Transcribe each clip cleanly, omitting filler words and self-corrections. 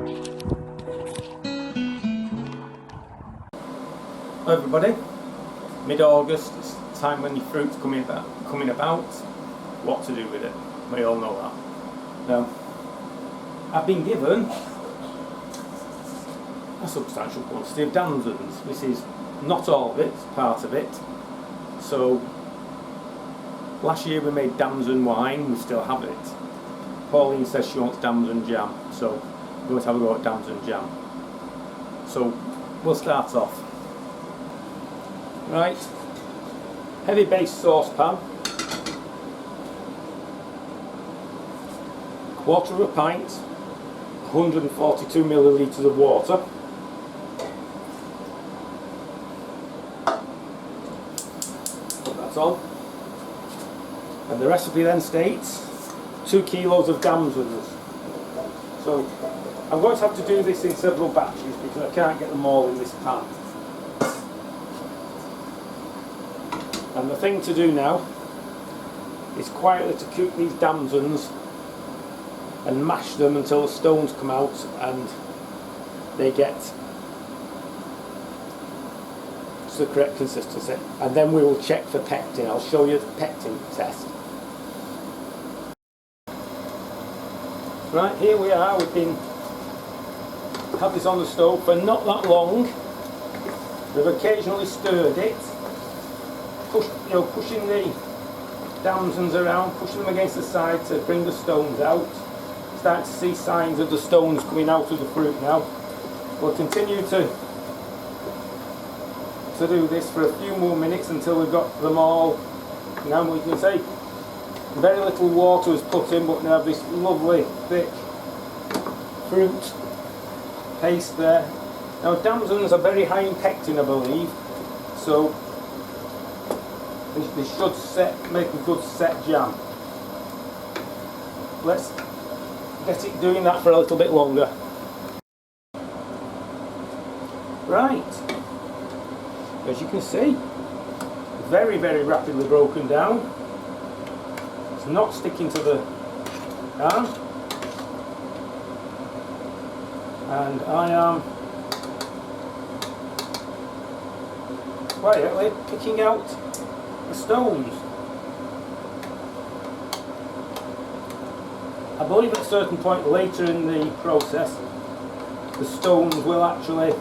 Hello everybody, mid-August, it's the time when your fruit's coming about. What to do with it, we all know that. Now, I've been given a substantial quantity of damsons. This is not all of it, it's part of it. So, last year we made damson wine, we still have it. Pauline says she wants damson jam, so we're going to have a go at damson jam. So, we'll start off. Right, heavy base saucepan, quarter of a pint, 142 millilitres of water, put that on, and the recipe then states 2 kilos of damsons. So I'm going to have to do this in several batches because I can't get them all in this pan. And the thing to do now is quietly to cook these damsons and mash them until the stones come out and they get to the correct consistency. And then we will check for pectin. I'll show you the pectin test. Right, here we are. We've had this on the stove for not that long. We've occasionally stirred it. Pushing the damsons around, pushing them against the side to bring the stones out. Starting to see signs of the stones coming out of the fruit now. We'll continue to do this for a few more minutes until we've got them all. Now we can say very little water was put in, but now this lovely thick fruit paste there. Now damsons are very high in pectin, I believe, so they should make a good set jam. Let's get it doing that for a little bit longer. Right, as you can see, very rapidly broken down. It's not sticking to the pan, and I am quietly picking out the stones. I believe at a certain point later in the process the stones will actually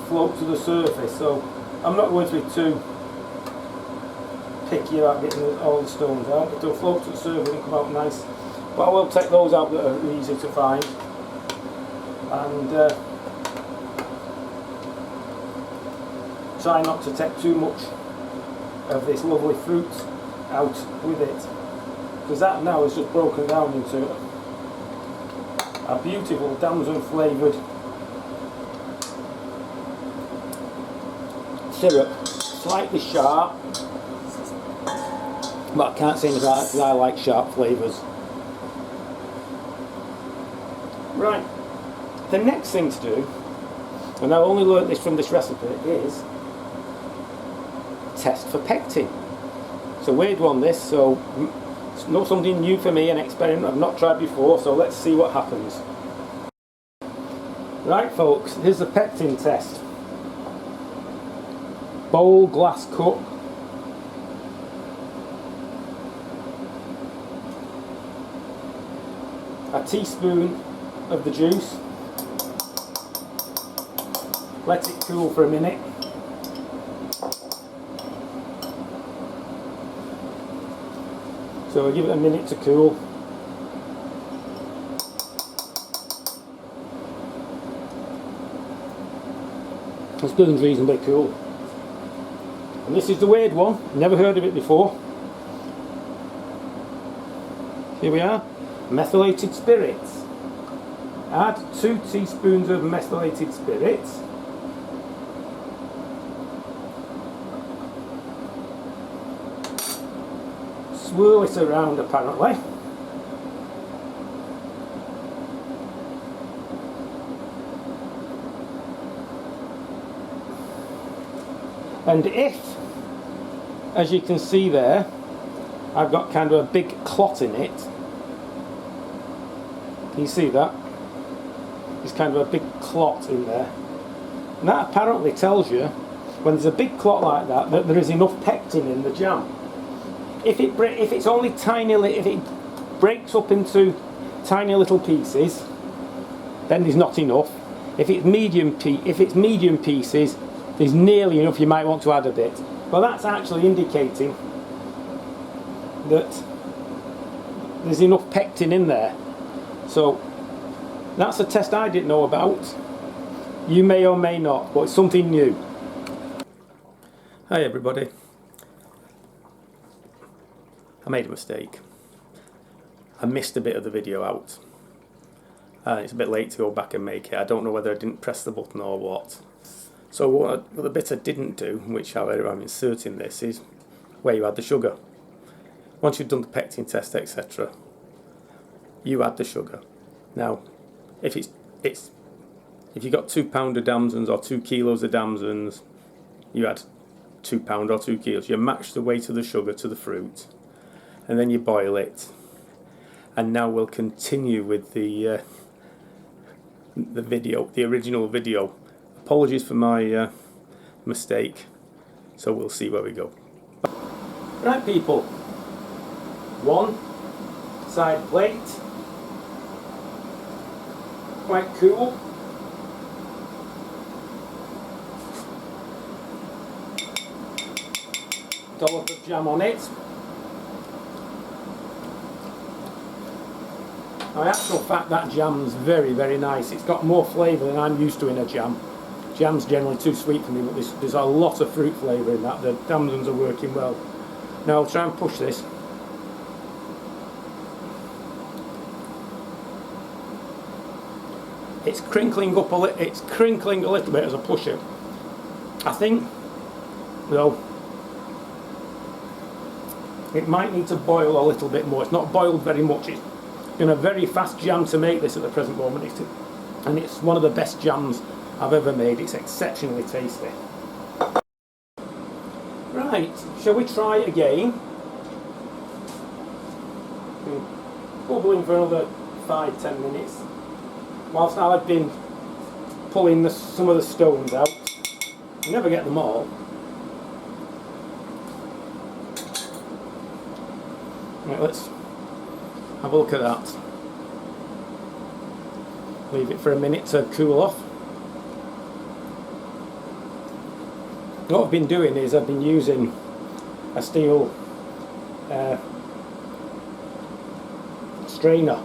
float to the surface, so I'm not going to be too picky about getting all the stones out. It'll float to the surface and come out nice, but I will take those out that are easy to find, and try not to take too much of this lovely fruit out with it, because that now is just broken down into a beautiful damson flavoured syrup, slightly sharp, but I can't say anything about it because I like sharp flavours. Right, the next thing to do, and I've only learnt this from this recipe, is test for pectin. It's a weird one this, so it's not something new for me, an experiment I've not tried before, so let's see what happens. Right folks, here's the pectin test. Bowl, glass cup, a teaspoon of the juice, let it cool for a minute. So we'll give it a minute to cool. It's doing reasonably cool. And this is the weird one, never heard of it before. Here we are, methylated spirits. Add 2 teaspoons of methylated spirits. Swirl it around apparently. And if, as you can see there, I've got kind of a big clot in it, You see that? There's kind of a big clot in there. And that apparently tells you, when there's a big clot like that, that there is enough pectin in the jam. If it's only tiny, if it breaks up into tiny little pieces, then there's not enough. If it's medium pieces, there's nearly enough. You might want to add a bit. But that's actually indicating that there's enough pectin in there. So that's a test I didn't know about. You may or may not, but it's something new. Hi everybody. I made a mistake. I missed a bit of the video out. It's a bit late to go back and make it. I don't know whether I didn't press the button or what. So the bit I didn't do, which however I'm inserting this, is where you add the sugar. Once you've done the pectin test, etc., you add the sugar. Now, if you've got 2 pound of damsons or 2 kilos of damsons, you add 2 pound or 2 kilos. You match the weight of the sugar to the fruit, and then you boil it. And now we'll continue with the video, the original video. Apologies for my mistake. So we'll see where we go. Right, people. 1 side plate. Quite cool. Dollop of jam on it. Now, in actual fact, that jam's very, very nice. It's got more flavour than I'm used to in a jam. Jam's generally too sweet for me, but there's a lot of fruit flavour in that. The damsons are working well. Now I'll try and push this. It's crinkling up it's crinkling a little bit as I push it. I think, though, it might need to boil a little bit more. It's not boiled very much. It's been a very fast jam to make this at the present moment, and it's one of the best jams I've ever made. It's exceptionally tasty. Right, shall we try again? Bubbling for another 5-10 minutes. Whilst I've been pulling some of the stones out. You never get them all. Right, let's have a look at that. Leave it for a minute to cool off. What I've been doing is I've been using a steel strainer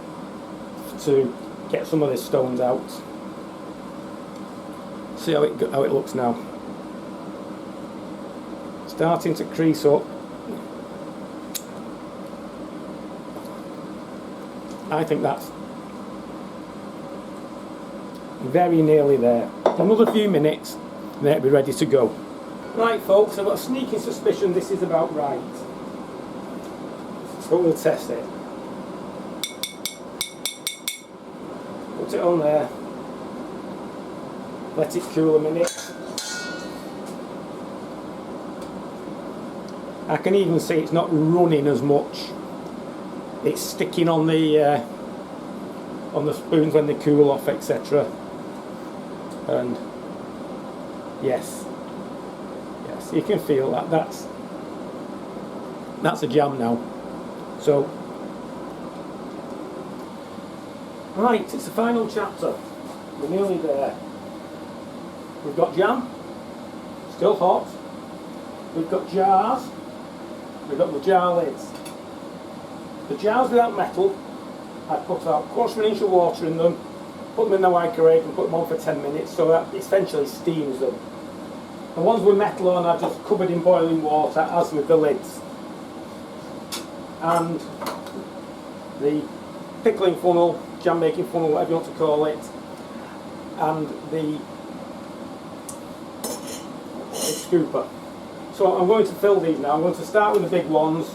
to get some of the stones out. See how it looks now. Starting to crease up. I think that's very nearly there. Another few minutes and it'll be ready to go. Right folks, I've got a sneaking suspicion this is about right. But we'll test it. Put it on there. Let it cool a minute. I can even see it's not running as much. It's sticking on the spoons when they cool off, etc. And yes, you can feel that. That's a jam now. So, right, it's the final chapter. We're nearly there. We've got jam, still hot. We've got jars. We've got the jar lids. The jars without metal, I put about 1/4 inch of water in them, put them in the microwave and put them on for 10 minutes so that essentially steams them. The ones with metal on I've just covered in boiling water, as with the lids. And the pickling funnel, jam making funnel, whatever you want to call it, and the scooper. So I'm going to fill these now. I'm going to start with the big ones.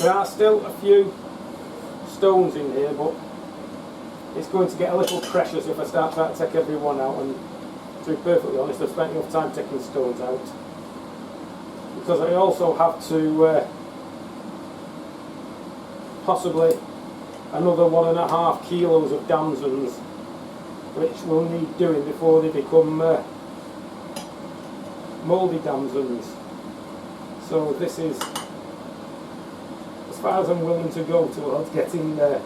There are still a few stones in here, but it's going to get a little precious if I start trying to take every one out, and to be perfectly honest, I've spent enough time taking stones out. Because I also have to possibly another 1.5 kilos of damsons, which we'll need doing before they become mouldy damsons. So this is as far as I'm willing to go towards getting there.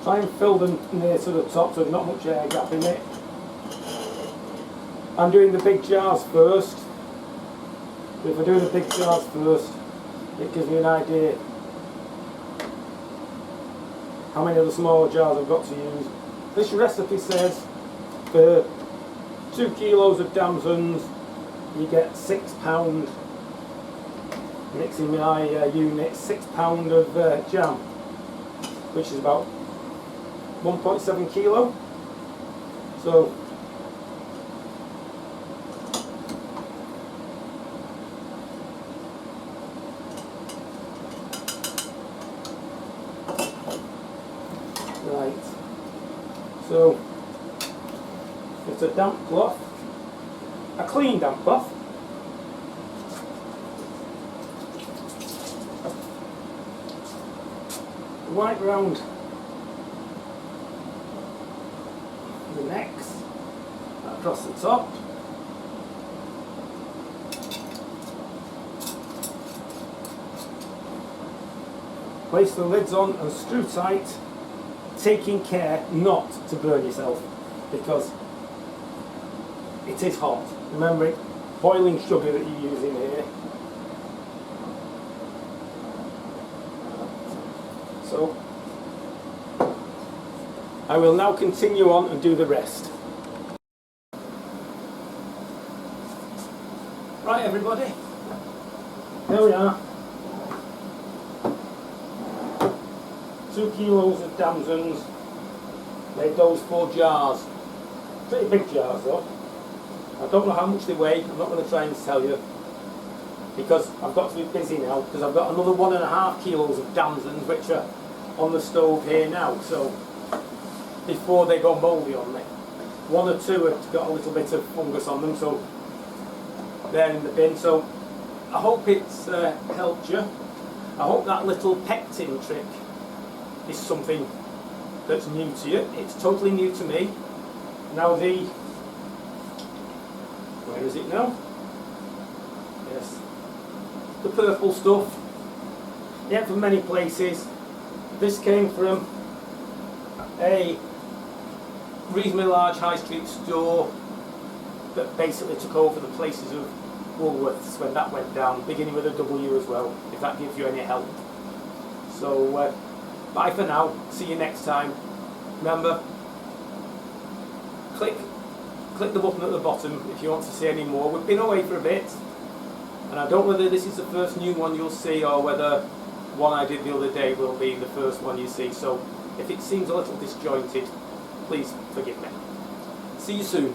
Try and fill them near to the top so there's not much air gap in it. I'm doing the big jars first. If I do the big jars first, it gives me an idea how many of the smaller jars I've got to use. This recipe says for 2 kilos of damsons you get £6, mixing my unit, £6 of jam, which is about 1.7 kilo. So right, so it's a damp cloth, a clean damp cloth. Wipe round the necks, across the top. Place the lids on and screw tight, taking care not to burn yourself, because it is hot. Remember, it's boiling sugar that you're using here. So I will now continue on and do the rest. Right, everybody, there we are. 2 kilos of damsons, made those 4 jars. Pretty big jars though. I don't know how much they weigh, I'm not going to try and tell you, because I've got to be busy now, because I've got another 1.5 kilos of damsons which are on the stove here now, so before they go mouldy on me. 1 or 2 have got a little bit of fungus on them, so they're in the bin. So I hope it's helped you. I hope that little pectin trick is something that's new to you. It's totally new to me. Now where is it now? Yes, the purple stuff. Yeah, from many places. This came from a reasonably large high street store that basically took over the places of Woolworths when that went down, beginning with a W as well, if that gives you any help. So bye for now, see you next time. Remember, click the button at the bottom if you want to see any more. We've been away for a bit, and I don't know whether this is the first new one you'll see or whether one I did the other day will be the first one you see. So if it seems a little disjointed, please forgive me. See you soon.